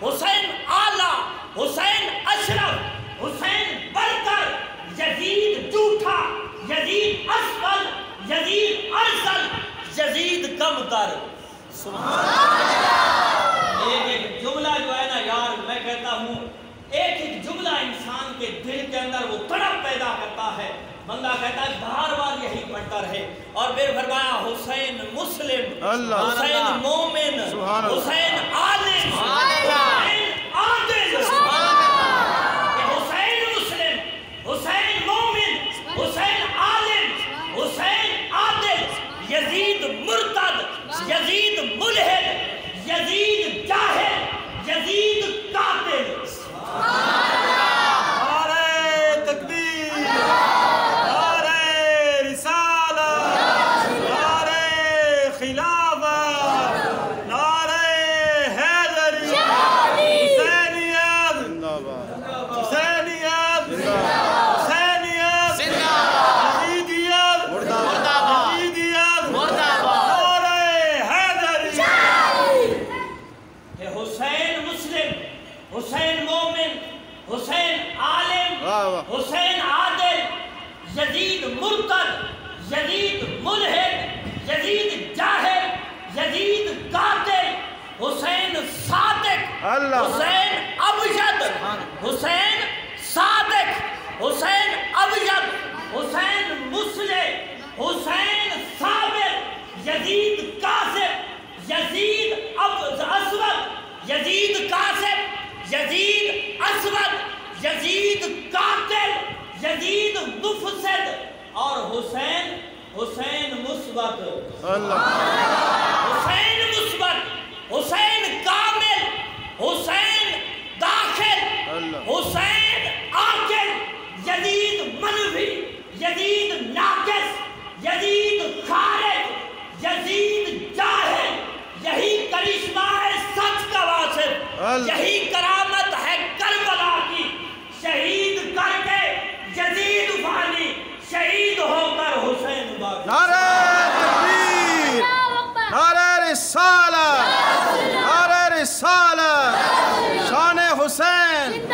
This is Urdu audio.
حسین اعلیٰ، حسین اشرف، حسین برتر، یزید جھوٹا، یزید اسفل، یزید ارسل، یزید کم تر. سبحان اللہ. ایک جملہ جو ہے نا یار، میں کہتا ہوں ایک جملہ انسان کے دل کے اندر وہ تڑپ پیدا کرتا ہے. بندہ کہتا ہے بار بار یہی پڑھتا رہے. اور پھر فرمایا حسین مسلم، حسین مومن، حسین عالم، حسین عادل. حسین مسلم، حسین مومن، حسین عالم، حسین عادل، یزید مرتد، یزید ملحد، یزید جاہل، یزید قاتل. حسین مومن، حسین عالم، حسین عادل، یزید مرتد، یزید ملحد، یزید جاہل، یزید قاتل، حسین صادق، حسین ابیض، حسین صادق، حسین ابیض، حسین مصلح، حسین صابر، یزید کاذب، یزید اسود، یزید کاذب، یزید اسود، یزید قاتل، یزید مفسد. اور حسین مثبت، حسین مثبت، حسین کامل، حسین داخل، حسین عاقل، یزید منفی، یزید ناقص، یزید خارج، یزید جاہل. یہی کرشمہ ہے سچ کا واسط، یہی کرامت ہے کربلا کی. شہید کر کے یزید فانی، شہید ہو کر حسین باقی. نعرہ تکبیر، نعرہ رسالت، نعرہ رسالت، شان حسین.